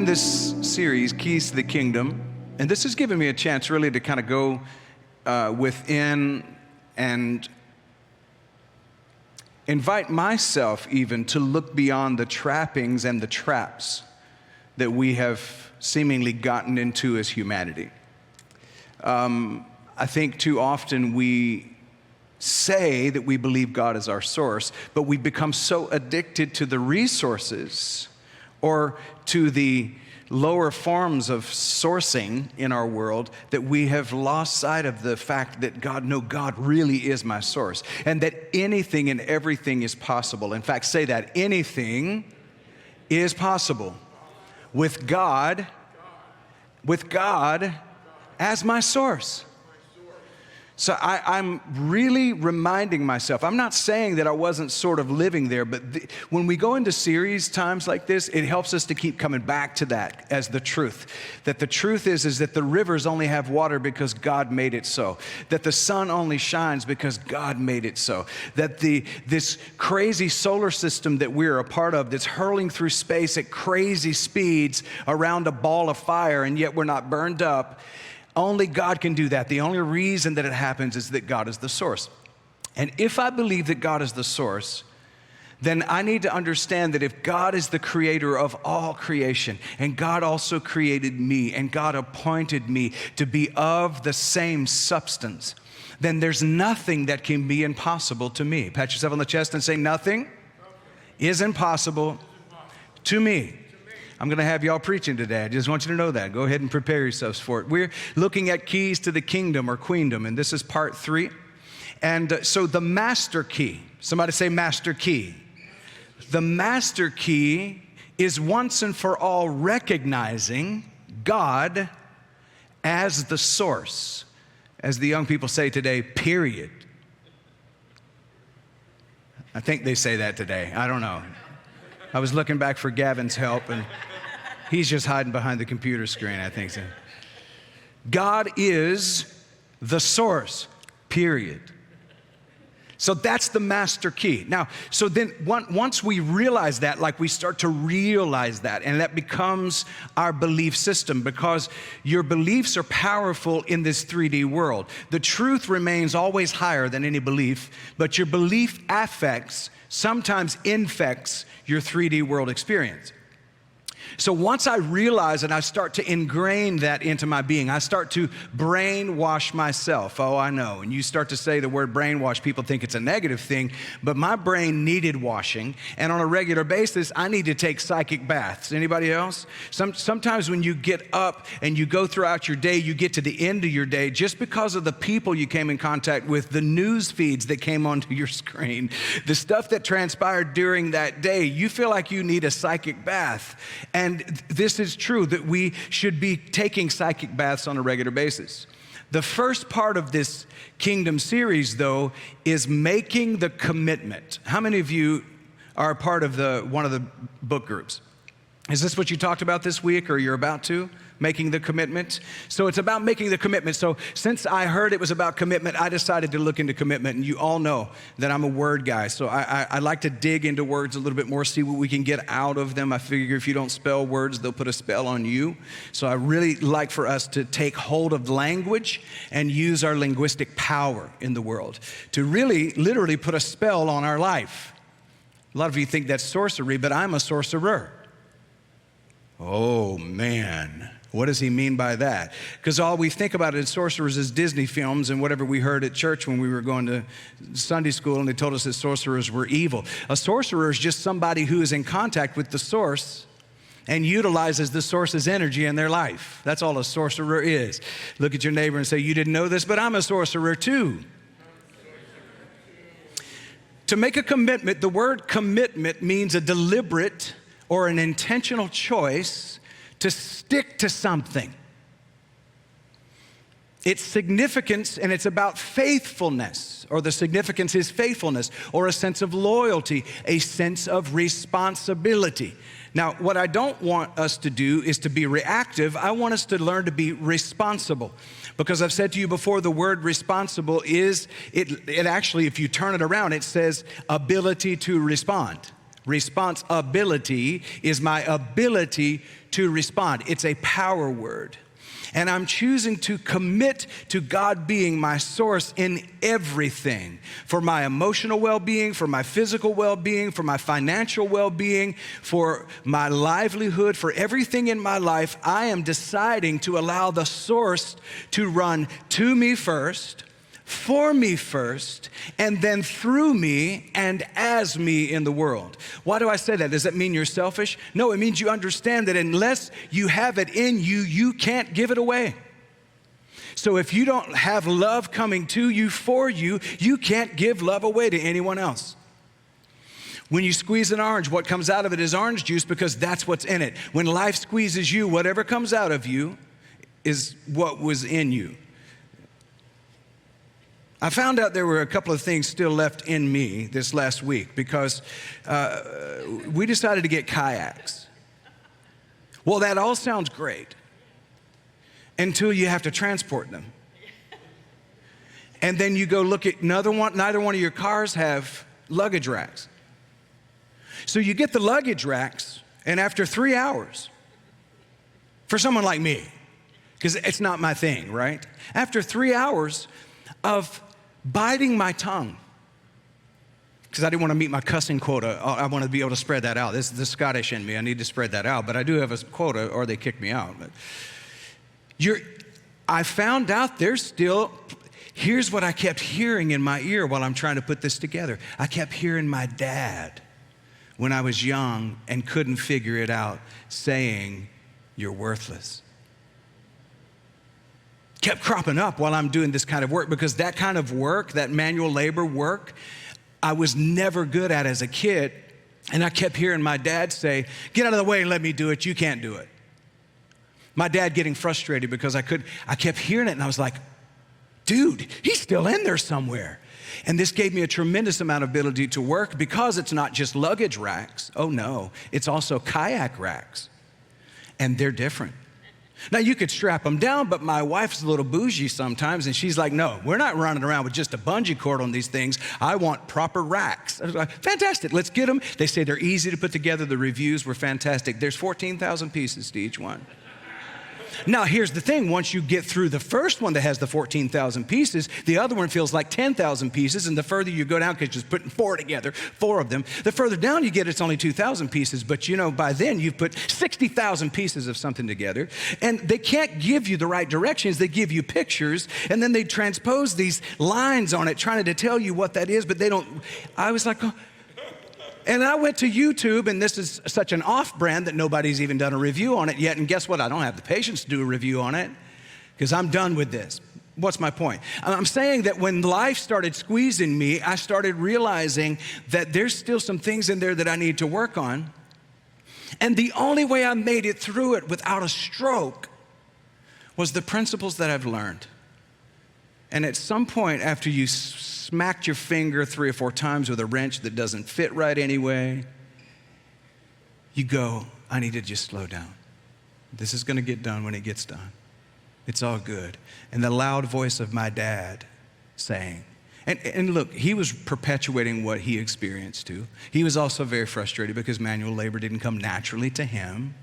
this series, Keys to the Kingdom, and this has given me a chance really to kind of go within and invite myself even to look beyond the trappings and the traps that we have seemingly gotten into as humanity. I think too often we say that we believe God is our source, but we become so addicted to the resources or to the lower forms of sourcing in our world that we have lost sight of the fact that God really is my source, and that anything and everything is possible. In fact, say that, anything is possible with God as my source. So I'm really reminding myself, I'm not saying that I wasn't sort of living there, but when we go into series times like this, it helps us to keep coming back to that as the truth. That the truth is that the rivers only have water because God made it so. That the sun only shines because God made it so. That this crazy solar system that we're a part of that's hurling through space at crazy speeds around a ball of fire, and yet we're not burned up. Only God can do that. The only reason that it happens is that God is the source. And if I believe that God is the source, then I need to understand that if God is the creator of all creation, and God also created me, and God appointed me to be of the same substance, then there's nothing that can be impossible to me. Pat yourself on the chest and say, nothing is impossible to me. I'm going to have y'all preaching today. I just want you to know that. Go ahead and prepare yourselves for it. We're looking at keys to the kingdom or queendom, and this is part 3. And so the master key, somebody say master key. The master key is once and for all recognizing God as the source. As the young people say today, period. I think they say that today. I don't know. I was looking back for Gavin's help, and he's just hiding behind the computer screen, I think so. God is the source, period. So that's the master key. Now, so then once we realize that, like we start to realize that, and that becomes our belief system, because your beliefs are powerful in this 3D world. The truth remains always higher than any belief, but your belief affects, sometimes infects your 3D world experience. So once I realize and I start to ingrain that into my being, I start to brainwash myself. Oh, I know. And you start to say the word brainwash, people think it's a negative thing, but my brain needed washing. And on a regular basis, I need to take psychic baths. Anybody else? Sometimes when you get up and you go throughout your day, you get to the end of your day, just because of the people you came in contact with, the news feeds that came onto your screen, the stuff that transpired during that day, you feel like you need a psychic bath. And this is true, that we should be taking psychic baths on a regular basis. The first part of this Kingdom series, though, is making the commitment. How many of you are a part of one of the book groups? Is this what you talked about this week, or you're about to? Making the commitment? So it's about making the commitment. So since I heard it was about commitment, I decided to look into commitment. And you all know that I'm a word guy. So I like to dig into words a little bit more, see what we can get out of them. I figure if you don't spell words, they'll put a spell on you. So I really like for us to take hold of language and use our linguistic power in the world to really, literally put a spell on our life. A lot of you think that's sorcery, but I'm a sorcerer. Oh, man. What does he mean by that? Because all we think about it as sorcerers is Disney films and whatever we heard at church when we were going to Sunday school, and they told us that sorcerers were evil. A sorcerer is just somebody who is in contact with the source and utilizes the source's energy in their life. That's all a sorcerer is. Look at your neighbor and say, you didn't know this, but I'm a sorcerer too. To make a commitment, the word commitment means a deliberate or an intentional choice to stick to something. Its significance, and it's about faithfulness, or the significance is faithfulness, or a sense of loyalty, a sense of responsibility. Now, what I don't want us to do is to be reactive. I want us to learn to be responsible. Because I've said to you before, the word responsible is, it actually, if you turn it around, it says ability to respond. Responsibility is my ability to respond. It's a power word. And I'm choosing to commit to God being my source in everything, for my emotional well-being, for my physical well-being, for my financial well-being, for my livelihood, for everything in my life. I am deciding to allow the source to run to me first, for me first, and then through me and as me in the world. Why do I say that? Does that mean you're selfish? No, it means you understand that unless you have it in you, you can't give it away. So if you don't have love coming to you, for you, you can't give love away to anyone else. When you squeeze an orange, what comes out of it is orange juice because that's what's in it. When life squeezes you, whatever comes out of you is what was in you. I found out there were a couple of things still left in me this last week because we decided to get kayaks. Well, that all sounds great until you have to transport them. And then you go look at neither one of your cars have luggage racks. So you get the luggage racks, and after 3 hours, for someone like me, because it's not my thing, right? After 3 hours of biting my tongue, because I didn't want to meet my cussing quota. I want to be able to spread that out. This is the Scottish in me. I need to spread that out, but I do have a quota or they kick me out. But I found out here's what I kept hearing in my ear while I'm trying to put this together. I kept hearing my dad when I was young and couldn't figure it out saying, "You're worthless." Kept cropping up while I'm doing this kind of work because that kind of work, that manual labor work, I was never good at as a kid. And I kept hearing my dad say, "Get out of the way and let me do it. You can't do it." My dad getting frustrated because I kept hearing it and I was like, dude, he's still in there somewhere. And this gave me a tremendous amount of ability to work because it's not just luggage racks. Oh no, it's also kayak racks. And they're different. Now, you could strap them down, but my wife's a little bougie sometimes, and she's like, "No, we're not running around with just a bungee cord on these things. I want proper racks." I was like, "Fantastic, let's get them." They say they're easy to put together. The reviews were fantastic. There's 14,000 pieces to each one. Now, here's the thing. Once you get through the first one that has the 14,000 pieces, the other one feels like 10,000 pieces, and the further you go down, because you're just putting four of them, the further down you get, it's only 2,000 pieces. But, by then, you've put 60,000 pieces of something together, and they can't give you the right directions. They give you pictures, and then they transpose these lines on it, trying to tell you what that is, but they don't. I was like, oh. And I went to YouTube, and this is such an off-brand that nobody's even done a review on it yet. And guess what? I don't have the patience to do a review on it because I'm done with this. What's my point? I'm saying that when life started squeezing me, I started realizing that there's still some things in there that I need to work on. And the only way I made it through it without a stroke was the principles that I've learned. And at some point, after you smacked your finger 3 or 4 times with a wrench that doesn't fit right anyway, you go, "I need to just slow down. This is going to get done when it gets done. It's all good." And the loud voice of my dad saying, and look, he was perpetuating what he experienced too. He was also very frustrated because manual labor didn't come naturally to him.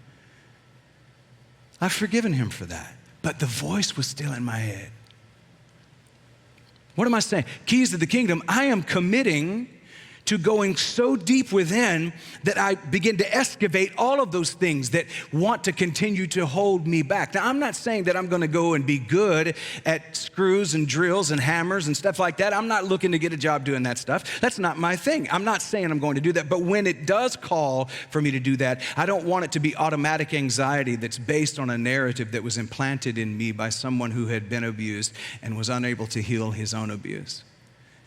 I've forgiven him for that, but the voice was still in my head. What am I saying? Keys to the kingdom. I am committing to going so deep within that I begin to excavate all of those things that want to continue to hold me back. Now, I'm not saying that I'm going to go and be good at screws and drills and hammers and stuff like that. I'm not looking to get a job doing that stuff. That's not my thing. I'm not saying I'm going to do that. But when it does call for me to do that, I don't want it to be automatic anxiety that's based on a narrative that was implanted in me by someone who had been abused and was unable to heal his own abuse.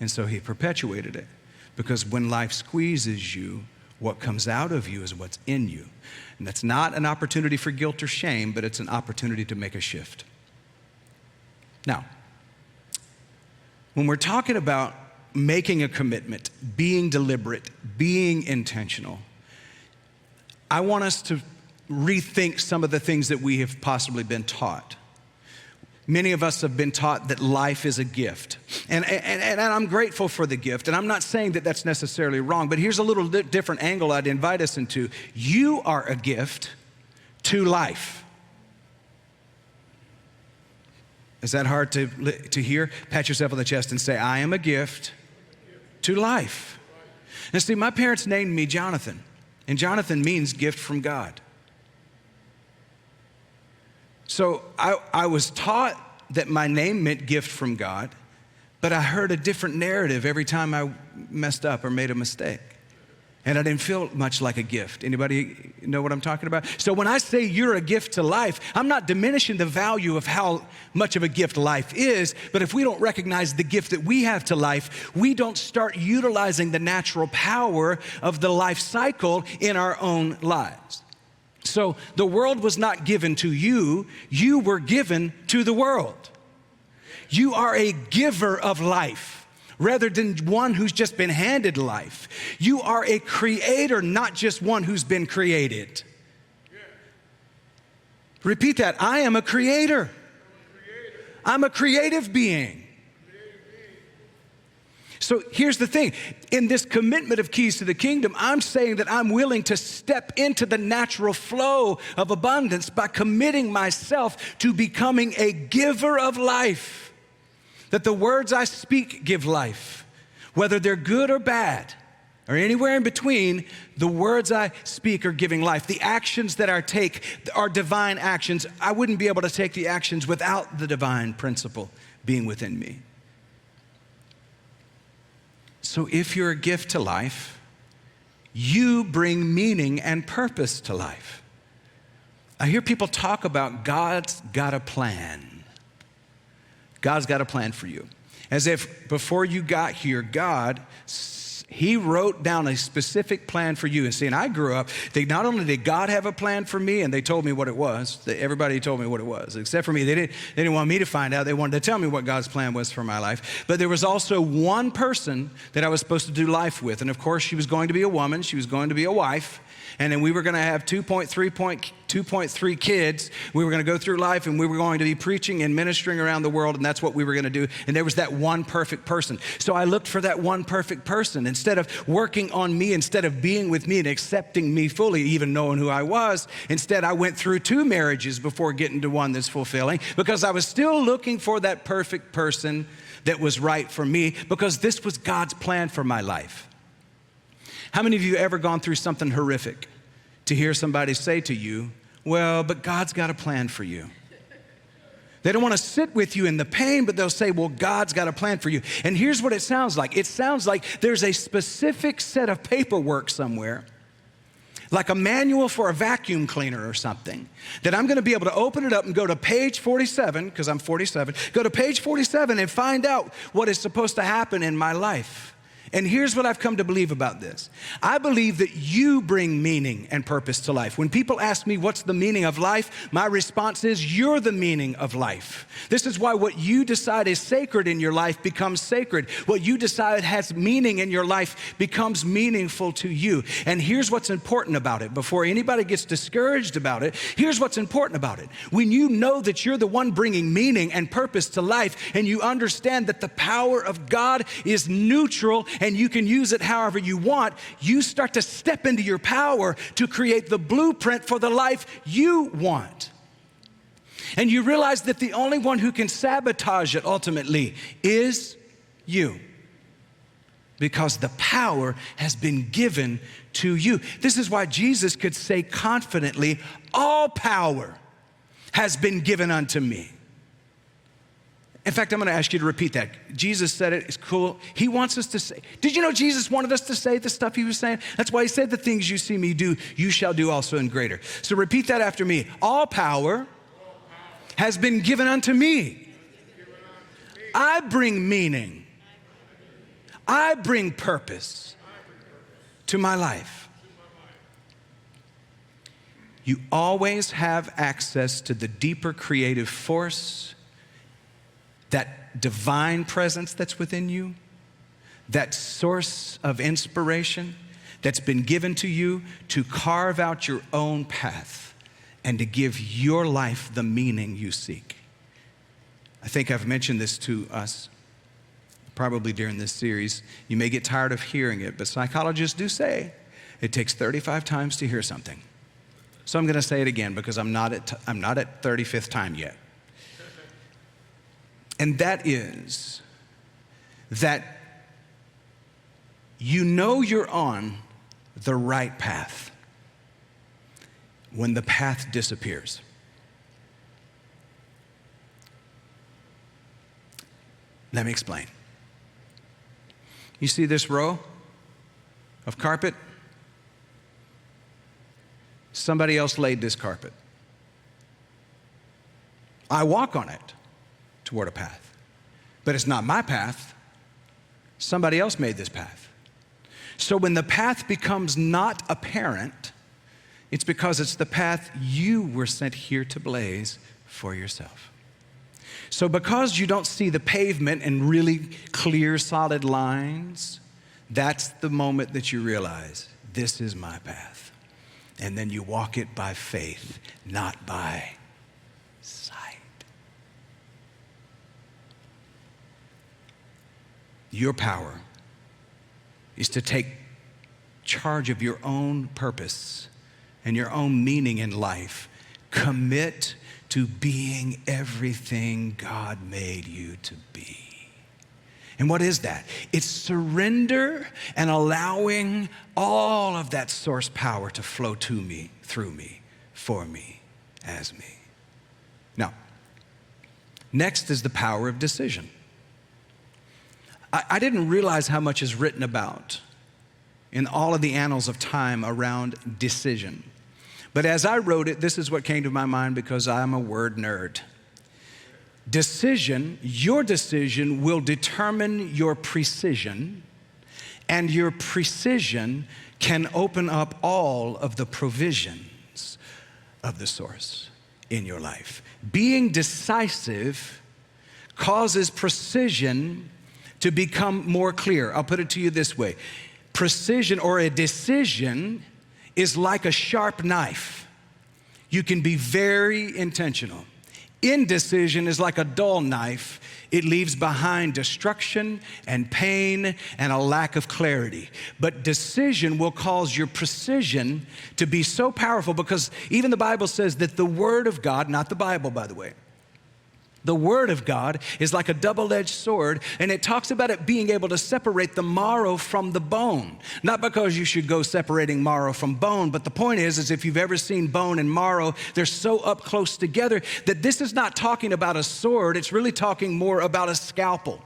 And so he perpetuated it. Because when life squeezes you, what comes out of you is what's in you. And that's not an opportunity for guilt or shame, but it's an opportunity to make a shift. Now, when we're talking about making a commitment, being deliberate, being intentional, I want us to rethink some of the things that we have possibly been taught. Many of us have been taught that life is a gift. And I'm grateful for the gift. And I'm not saying that that's necessarily wrong, but here's a little different angle I'd invite us into. You are a gift to life. Is that hard to hear? Pat yourself on the chest and say, I am a gift to life. Now see, my parents named me Jonathan. And Jonathan means gift from God. So I was taught that my name meant gift from God, but I heard a different narrative every time I messed up or made a mistake. And I didn't feel much like a gift. Anybody know what I'm talking about? So when I say you're a gift to life, I'm not diminishing the value of how much of a gift life is, but if we don't recognize the gift that we have to life, we don't start utilizing the natural power of the life cycle in our own lives. So the world was not given to you, you were given to the world. You are a giver of life rather than one who's just been handed life. You are a creator, not just one who's been created. Repeat that. I am a creator. I'm a creative being. So here's the thing. In this commitment of Keys to the Kingdom, I'm saying that I'm willing to step into the natural flow of abundance by committing myself to becoming a giver of life. That the words I speak give life. Whether they're good or bad, or anywhere in between, the words I speak are giving life. The actions that I take are divine actions. I wouldn't be able to take the actions without the divine principle being within me. So if you're a gift to life, you bring meaning and purpose to life. I hear people talk about God's got a plan. God's got a plan for you. As if before you got here, He wrote down a specific plan for you. And see, and I grew up, not only did God have a plan for me, and they told me what it was, everybody told me what it was, except for me. They didn't want me to find out. They wanted to tell me what God's plan was for my life. But there was also one person that I was supposed to do life with. And of course, she was going to be a woman. She was going to be a wife. And then we were going to have 2.3 kids. We were going to go through life, and we were going to be preaching and ministering around the world, and that's what we were going to do. And there was that one perfect person. So I looked for that one perfect person. Instead of working on me, instead of being with me and accepting me fully, even knowing who I was, instead I went through 2 marriages before getting to one that's fulfilling, because I was still looking for that perfect person that was right for me, because this was God's plan for my life. How many of you ever gone through something horrific to hear somebody say to you, well, but God's got a plan for you? They don't want to sit with you in the pain, but they'll say, well, God's got a plan for you. And here's what it sounds like. It sounds like there's a specific set of paperwork somewhere, like a manual for a vacuum cleaner or something, that I'm going to be able to open it up and go to page 47, because I'm 47, go to page 47 and find out what is supposed to happen in my life. And here's what I've come to believe about this. I believe that you bring meaning and purpose to life. When people ask me what's the meaning of life, my response is you're the meaning of life. This is why what you decide is sacred in your life becomes sacred. What you decide has meaning in your life becomes meaningful to you. And here's what's important about it. Before anybody gets discouraged about it, here's what's important about it. When you know that you're the one bringing meaning and purpose to life, and you understand that the power of God is neutral and you can use it however you want, you start to step into your power to create the blueprint for the life you want. And you realize that the only one who can sabotage it ultimately is you, because the power has been given to you. This is why Jesus could say confidently, all power has been given unto me. In fact, I'm going to ask you to repeat that. Jesus said it. It's cool. He wants us to say. Did you know Jesus wanted us to say the stuff he was saying? That's why he said the things you see me do, you shall do also in greater. So repeat that after me. All power has been given unto me. I bring meaning. I bring purpose to my life. You always have access to the deeper creative force, that divine presence that's within you, that source of inspiration that's been given to you to carve out your own path and to give your life the meaning you seek. I think I've mentioned this to us probably during this series. You may get tired of hearing it, but psychologists do say it takes 35 times to hear something. So I'm going to say it again because I'm not at 35th time yet. And that is that you know you're on the right path when the path disappears. Let me explain. You see this row of carpet? Somebody else laid this carpet. I walk on it toward a path, but it's not my path. Somebody else made this path. So when the path becomes not apparent, it's because it's the path you were sent here to blaze for yourself. So because you don't see the pavement in really clear, solid lines, that's the moment that you realize, this is my path. And then you walk it by faith, not by sight. Your power is to take charge of your own purpose and your own meaning in life. Commit to being everything God made you to be. And what is that? It's surrender and allowing all of that source power to flow to me, through me, for me, as me. Now, next is the power of decision. I didn't realize how much is written about in all of the annals of time around decision. But as I wrote it, this is what came to my mind because I'm a word nerd. Decision, your decision will determine your precision, and your precision can open up all of the provisions of the source in your life. Being decisive causes precision to become more clear. I'll put it to you this way. Precision or a decision is like a sharp knife. You can be very intentional. Indecision is like a dull knife. It leaves behind destruction and pain and a lack of clarity. But decision will cause your precision to be so powerful because even the Bible says that the Word of God, not the Bible, by the way, the Word of God is like a double-edged sword, and it talks about it being able to separate the marrow from the bone. Not because you should go separating marrow from bone, but the point is if you've ever seen bone and marrow, they're so up close together that this is not talking about a sword, it's really talking more about a scalpel.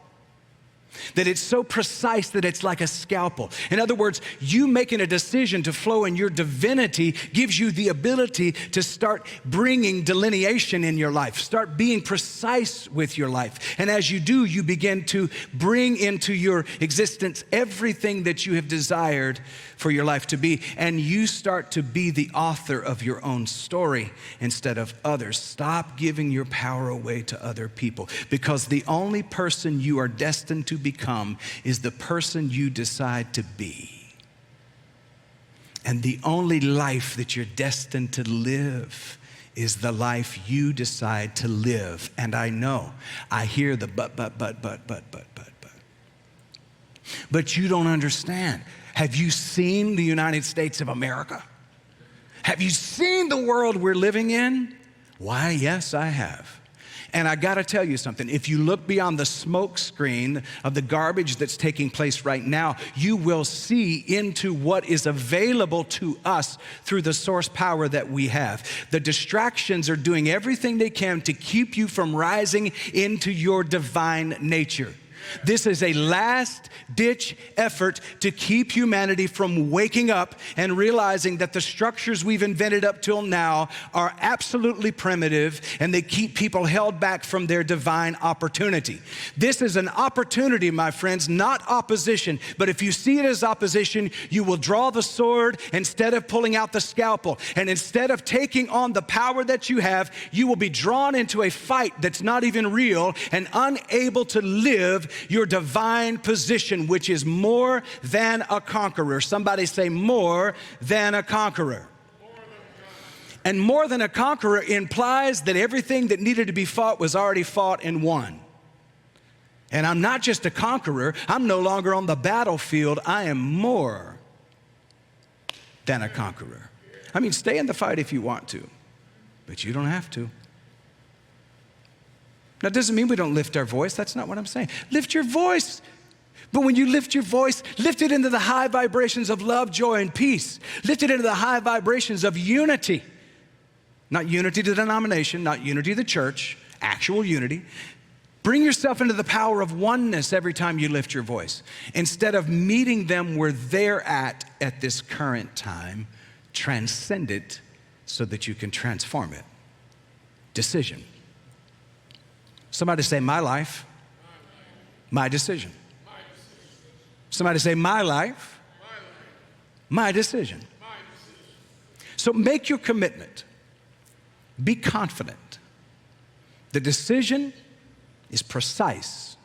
That it's so precise that it's like a scalpel. In other words, you making a decision to flow in your divinity gives you the ability to start bringing delineation in your life, start being precise with your life. And as you do, you begin to bring into your existence everything that you have desired for your life to be. And you start to be the author of your own story instead of others. Stop giving your power away to other people, because the only person you are destined to become is the person you decide to be. And the only life that you're destined to live is the life you decide to live. And I know, I hear the but. But you don't understand. Have you seen the United States of America? Have you seen the world we're living in? Why, yes, I have. And I gotta tell you something, if you look beyond the smoke screen of the garbage that's taking place right now, you will see into what is available to us through the source power that we have. The distractions are doing everything they can to keep you from rising into your divine nature. This is a last-ditch effort to keep humanity from waking up and realizing that the structures we've invented up till now are absolutely primitive, and they keep people held back from their divine opportunity. This is an opportunity, my friends, not opposition. But if you see it as opposition, you will draw the sword instead of pulling out the scalpel. And instead of taking on the power that you have, you will be drawn into a fight that's not even real and unable to live your divine position, which is more than a conqueror. Somebody say more than a conqueror. And more than a conqueror implies that everything that needed to be fought was already fought and won. And I'm not just a conqueror, I'm no longer on the battlefield, I am more than a conqueror. I mean, stay in the fight if you want to, but you don't have to. Now, it doesn't mean we don't lift our voice. That's not what I'm saying. Lift your voice. But when you lift your voice, lift it into the high vibrations of love, joy, and peace. Lift it into the high vibrations of unity. Not unity to the denomination, not unity to the church, actual unity. Bring yourself into the power of oneness every time you lift your voice. Instead of meeting them where they're at this current time, transcend it so that you can transform it. Decision. Somebody say, my life, my decision. Somebody say, my life, my decision. So make your commitment. Be confident. The decision is precise.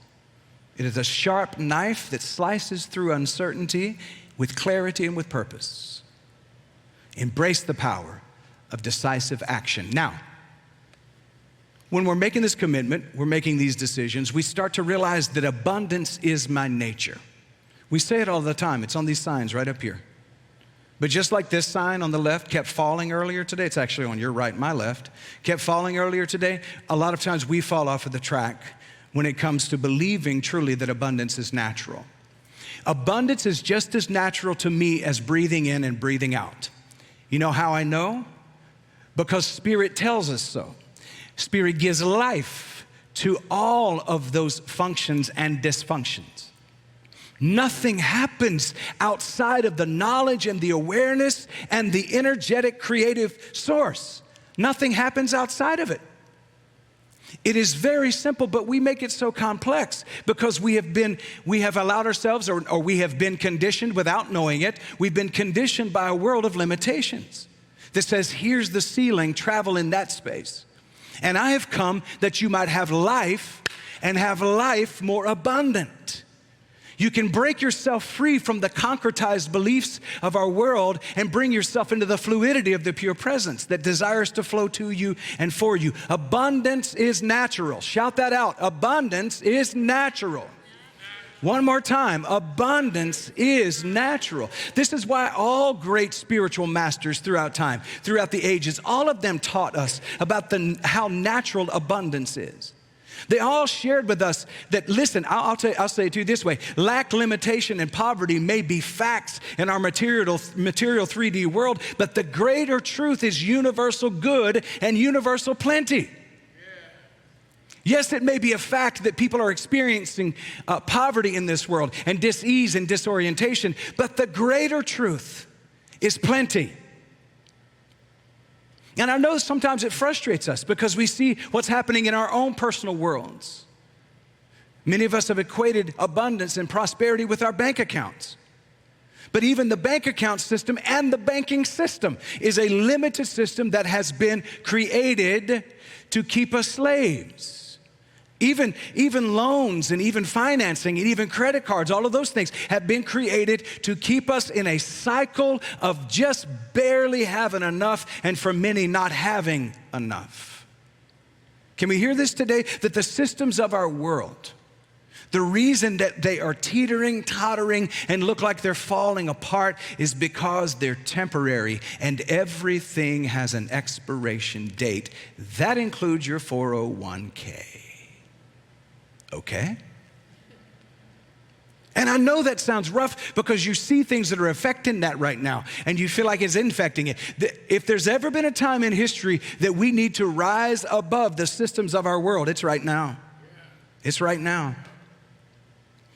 It is a sharp knife that slices through uncertainty with clarity and with purpose. Embrace the power of decisive action. Now, when we're making this commitment, we're making these decisions, we start to realize that abundance is my nature. We say it all the time. It's on these signs right up here. But just like this sign on the left kept falling earlier today, it's actually on your right, my left, kept falling earlier today, a lot of times we fall off of the track when it comes to believing truly that abundance is natural. Abundance is just as natural to me as breathing in and breathing out. You know how I know? Because Spirit tells us so. Spirit gives life to all of those functions and dysfunctions. Nothing happens outside of the knowledge and the awareness and the energetic creative source. Nothing happens outside of it. It is very simple, but we make it so complex because we have allowed ourselves or we have been conditioned without knowing it. We've been conditioned by a world of limitations that says, here's the ceiling, travel in that space. And I have come that you might have life and have life more abundant. You can break yourself free from the concretized beliefs of our world and bring yourself into the fluidity of the pure presence that desires to flow to you and for you. Abundance is natural. Shout that out. Abundance is natural. One more time, abundance is natural. This is why all great spiritual masters throughout time, throughout the ages, all of them taught us about how natural abundance is. They all shared with us that, listen, I'll say it to you this way, lack, limitation, and poverty may be facts in our material 3D world, but the greater truth is universal good and universal plenty. Yes, it may be a fact that people are experiencing poverty in this world and dis-ease and disorientation, but the greater truth is plenty. And I know sometimes it frustrates us because we see what's happening in our own personal worlds. Many of us have equated abundance and prosperity with our bank accounts. But even the bank account system and the banking system is a limited system that has been created to keep us slaves. Even loans and even financing and even credit cards, all of those things have been created to keep us in a cycle of just barely having enough and for many not having enough. Can we hear this today? That the systems of our world, the reason that they are teetering, tottering, and look like they're falling apart is because they're temporary and everything has an expiration date. That includes your 401k. Okay? And I know that sounds rough because you see things that are affecting that right now and you feel like it's infecting it. If there's ever been a time in history that we need to rise above the systems of our world, it's right now. It's right now.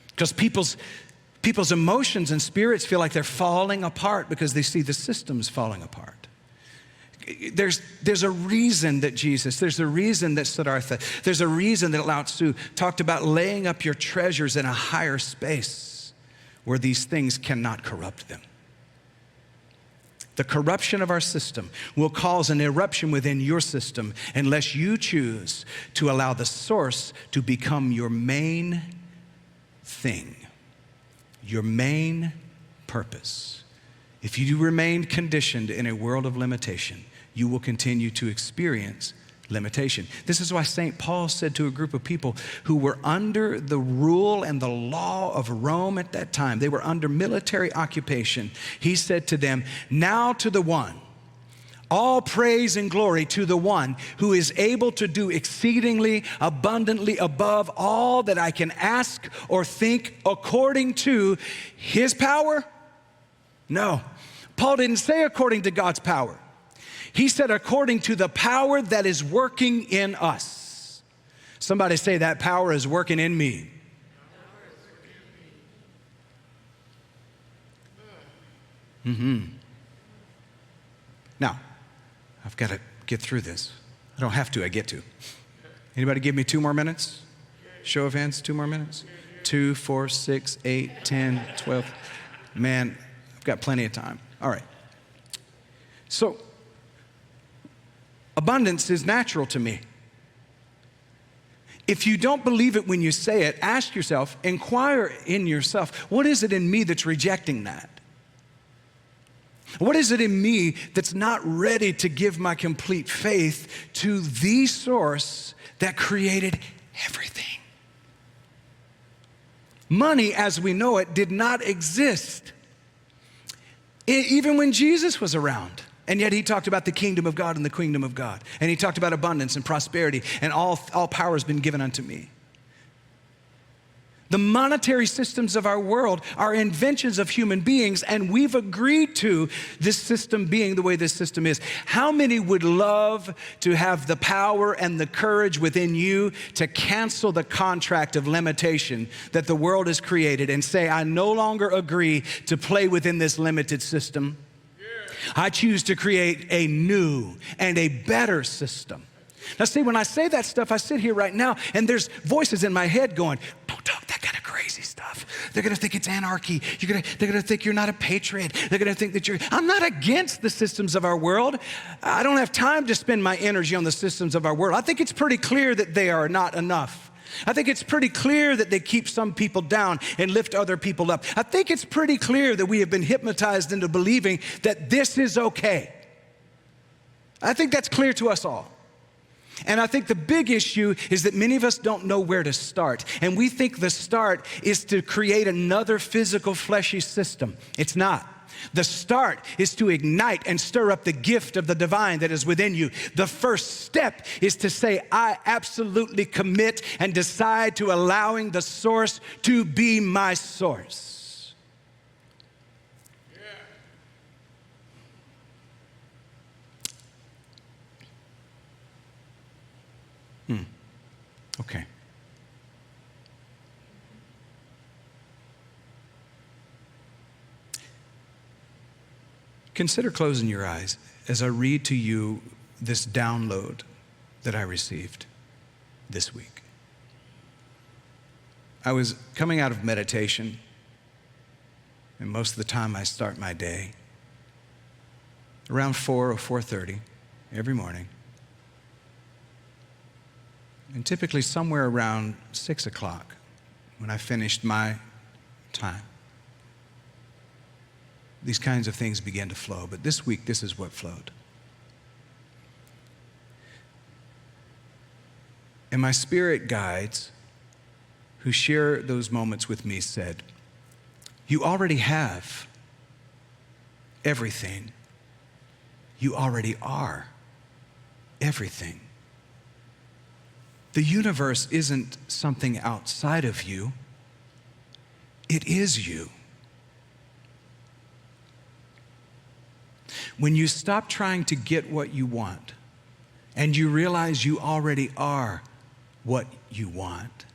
Because people's emotions and spirits feel like they're falling apart because they see the systems falling apart. There's a reason that Jesus, there's a reason that Siddhartha, there's a reason that Lao Tzu talked about laying up your treasures in a higher space where these things cannot corrupt them. The corruption of our system will cause an eruption within your system unless you choose to allow the source to become your main thing, your main purpose. If you remain conditioned in a world of limitation, you will continue to experience limitation. This is why St. Paul said to a group of people who were under the rule and the law of Rome at that time, they were under military occupation. He said to them, now to the one, all praise and glory to the one who is able to do exceedingly abundantly above all that I can ask or think according to his power. No, Paul didn't say according to God's power. He said according to the power that is working in us. Somebody say, that power is working in me. Now, I've got to get through this. I don't have to, I get to. Anybody give me 2 more minutes? Show of hands, 2 more minutes? 2, 4, 6, 8, 10, 12. Man, I've got plenty of time. All right. So, abundance is natural to me. If you don't believe it when you say it, ask yourself, inquire in yourself, what is it in me that's rejecting that? What is it in me that's not ready to give my complete faith to the source that created everything? Money, as we know it, did not exist even when Jesus was around. And yet he talked about the kingdom of God and the kingdom of God. And he talked about abundance and prosperity, and all power has been given unto me. The monetary systems of our world are inventions of human beings, and we've agreed to this system being the way this system is. How many would love to have the power and the courage within you to cancel the contract of limitation that the world has created and say, I no longer agree to play within this limited system. I choose to create a new and a better system. Now see, when I say that stuff, I sit here right now and there's voices in my head going, don't talk that kind of crazy stuff. They're gonna think it's anarchy. They're gonna think you're not a patriot. They're gonna think that I'm not against the systems of our world. I don't have time to spend my energy on the systems of our world. I think it's pretty clear that they are not enough. I think it's pretty clear that they keep some people down and lift other people up. I think it's pretty clear that we have been hypnotized into believing that this is okay. I think that's clear to us all. And I think the big issue is that many of us don't know where to start. And we think the start is to create another physical, fleshy system. It's not. The start is to ignite and stir up the gift of the divine that is within you. The first step is to say, I absolutely commit and decide to allowing the source to be my source. Okay. Consider closing your eyes as I read to you this download that I received this week. I was coming out of meditation, and most of the time I start my day around 4 or 4:30 every morning. And typically somewhere around 6 o'clock when I finished my time, these kinds of things began to flow. But this week, this is what flowed. And my spirit guides who share those moments with me said, you already have everything. You already are everything. The universe isn't something outside of you. It is you. When you stop trying to get what you want and you realize you already are what you want,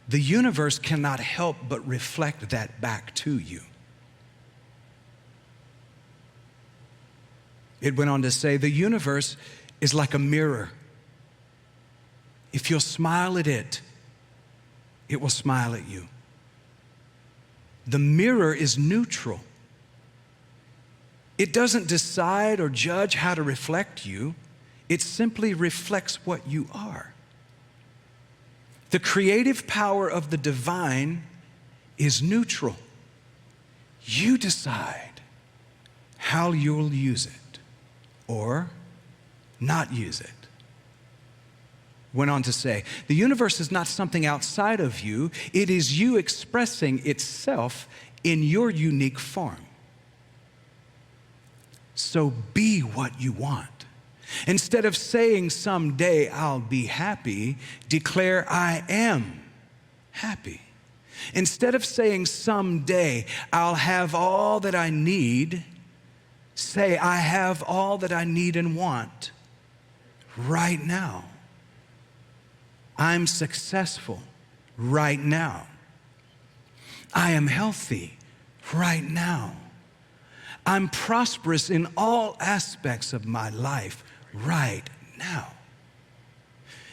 the universe cannot help but reflect that back to you. It went on to say, the universe is like a mirror. If you'll smile at it, it will smile at you. The mirror is neutral. It doesn't decide or judge how to reflect you. It simply reflects what you are. The creative power of the divine is neutral. You decide how you'll use it. or not use it. Went on to say, the universe is not something outside of you. It is you expressing itself in your unique form. So be what you want. Instead of saying someday I'll be happy, declare I am happy. Instead of saying someday I'll have all that I need, say I have all that I need and want right now. I'm successful right now. I am healthy right now. I'm prosperous in all aspects of my life right now.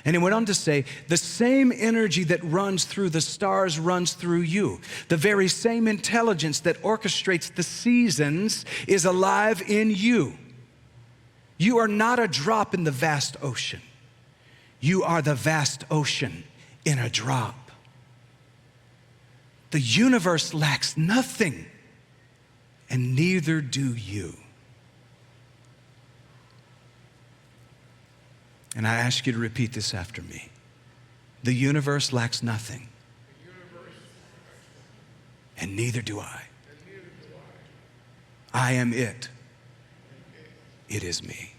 And he went on to say, the same energy that runs through the stars runs through you. The very same intelligence that orchestrates the seasons is alive in you. You are not a drop in the vast ocean. You are the vast ocean in a drop. The universe lacks nothing, and neither do you. And I ask you to repeat this after me. The universe lacks nothing, and neither do I. I am it. It is me.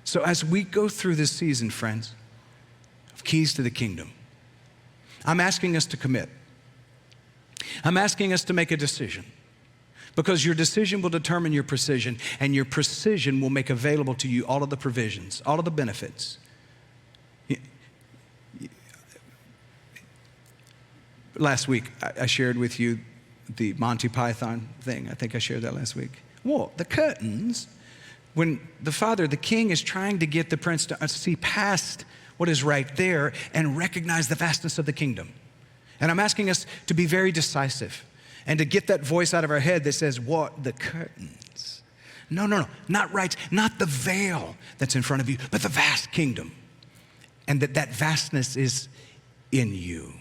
So as we go through this season, friends, of Keys to the Kingdom, I'm asking us to commit. I'm asking us to make a decision, because your decision will determine your precision, and your precision will make available to you all of the provisions, all of the benefits. Last week, I shared with you the Monty Python thing. I think I shared that last week. Well, the curtains, when the father, the king, is trying to get the prince to see past what is right there and recognize the vastness of the kingdom. And I'm asking us to be very decisive and to get that voice out of our head that says, what? The curtains. No, not right, not the veil that's in front of you, but the vast kingdom. And that vastness is in you.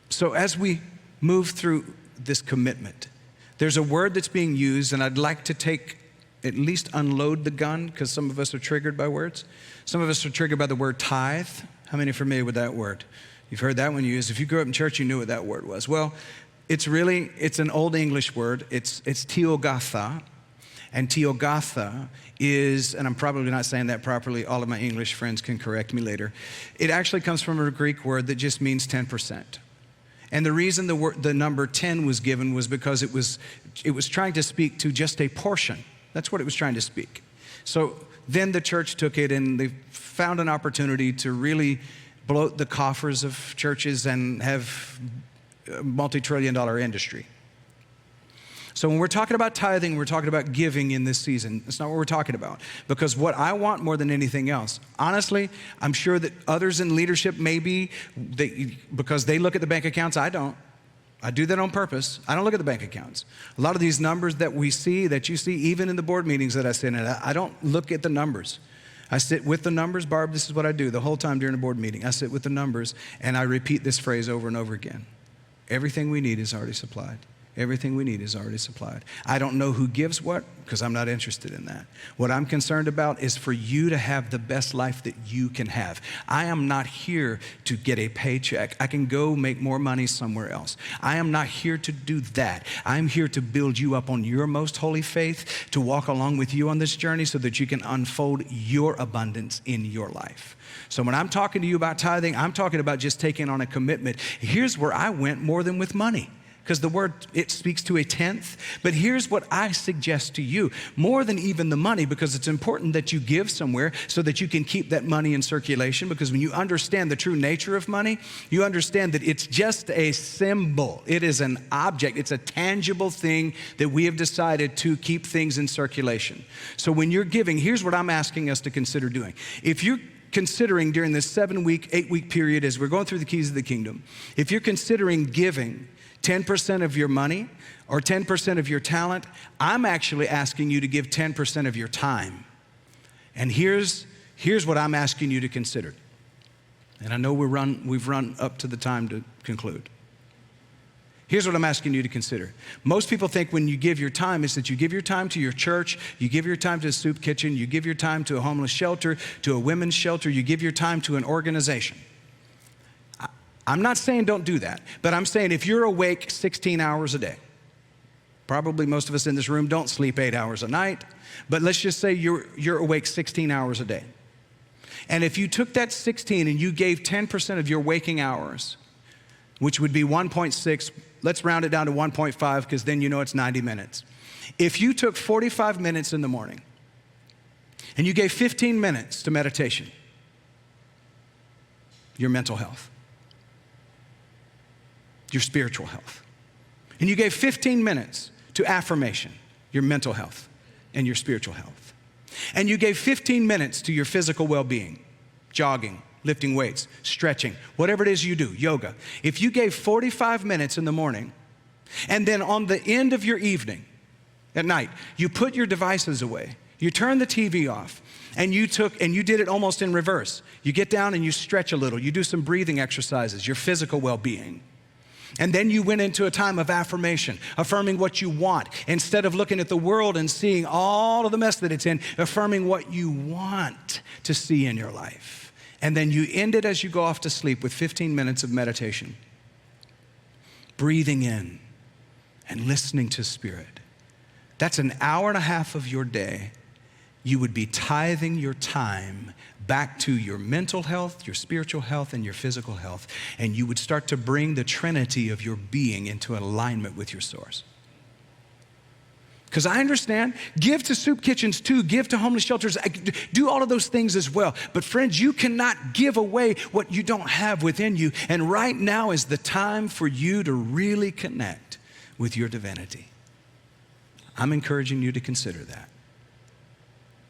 So as we move through this commitment, there's a word that's being used, and I'd like to at least unload the gun, because some of us are triggered by words. Some of us are triggered by the word tithe. How many are familiar with that word? You've heard that one used. If you grew up in church, you knew what that word was. Well, it's an Old English word. It's teogatha. And teogatha is, and I'm probably not saying that properly, all of my English friends can correct me later. It actually comes from a Greek word that just means 10%. And the reason the number 10 was given was because it was trying to speak to just a portion. That's what it was trying to speak. So then the church took it, and they found an opportunity to really bloat the coffers of churches and have a multi-trillion-dollar industry. So when we're talking about tithing, we're talking about giving in this season. That's not what we're talking about. Because what I want more than anything else, honestly, I'm sure that others in leadership maybe, because they look at the bank accounts, I don't. I do that on purpose. I don't look at the bank accounts. A lot of these numbers that we see, that you see even in the board meetings that I sit in, I don't look at the numbers. I sit with the numbers. Barb, this is what I do the whole time during a board meeting. I sit with the numbers, and I repeat this phrase over and over again. Everything we need is already supplied. Everything we need is already supplied. I don't know who gives what, because I'm not interested in that. What I'm concerned about is for you to have the best life that you can have. I am not here to get a paycheck. I can go make more money somewhere else. I am not here to do that. I'm here to build you up on your most holy faith, to walk along with you on this journey so that you can unfold your abundance in your life. So when I'm talking to you about tithing, I'm talking about just taking on a commitment. Here's where I went more than with money, because the word, it speaks to a tenth. But here's what I suggest to you, more than even the money, because it's important that you give somewhere so that you can keep that money in circulation. Because when you understand the true nature of money, you understand that it's just a symbol. It is an object. It's a tangible thing that we have decided to keep things in circulation. So when you're giving, here's what I'm asking us to consider doing. If you're considering during this 7-week, 8-week period as we're going through the keys of the kingdom, if you're considering giving 10% of your money or 10% of your talent, I'm actually asking you to give 10% of your time. And here's what I'm asking you to consider. And I know we've run up to the time to conclude. Here's what I'm asking you to consider. Most people think when you give your time is that you give your time to your church, you give your time to a soup kitchen, you give your time to a homeless shelter, to a women's shelter, you give your time to an organization. I'm not saying don't do that, but I'm saying if you're awake 16 hours a day, probably most of us in this room don't sleep 8 hours a night, but let's just say you're awake 16 hours a day. And if you took that 16 and you gave 10% of your waking hours, which would be 1.6, let's round it down to 1.5 because then you know it's 90 minutes. If you took 45 minutes in the morning and you gave 15 minutes to meditation, your mental health, your spiritual health, and you gave 15 minutes to affirmation, your mental health and your spiritual health, and you gave 15 minutes to your physical well-being, jogging, lifting weights, stretching, whatever it is you do, yoga. If you gave 45 minutes in the morning, and then on the end of your evening, at night, you put your devices away, you turn the TV off, and you did it almost in reverse. You get down and you stretch a little, you do some breathing exercises, your physical well-being. And then you went into a time of affirmation, affirming what you want. Instead of looking at the world and seeing all of the mess that it's in, affirming what you want to see in your life. And then you end it as you go off to sleep with 15 minutes of meditation, breathing in and listening to Spirit. That's an hour and a half of your day. You would be tithing your time back to your mental health, your spiritual health, and your physical health. And you would start to bring the trinity of your being into alignment with your source. Because I understand, give to soup kitchens too, give to homeless shelters, do all of those things as well. But friends, you cannot give away what you don't have within you. And right now is the time for you to really connect with your divinity. I'm encouraging you to consider that.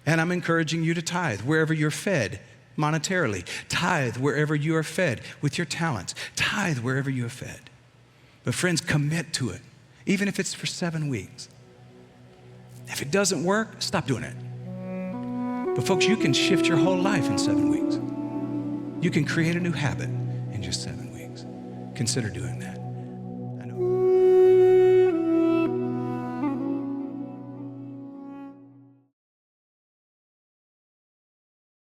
And I'm encouraging you to tithe wherever you're fed monetarily. Tithe wherever you are fed with your talents. Tithe wherever you are fed. But friends, commit to it, even if it's for 7 weeks. If it doesn't work, stop doing it. But folks, you can shift your whole life in 7 weeks. You can create a new habit in just 7 weeks. Consider doing that.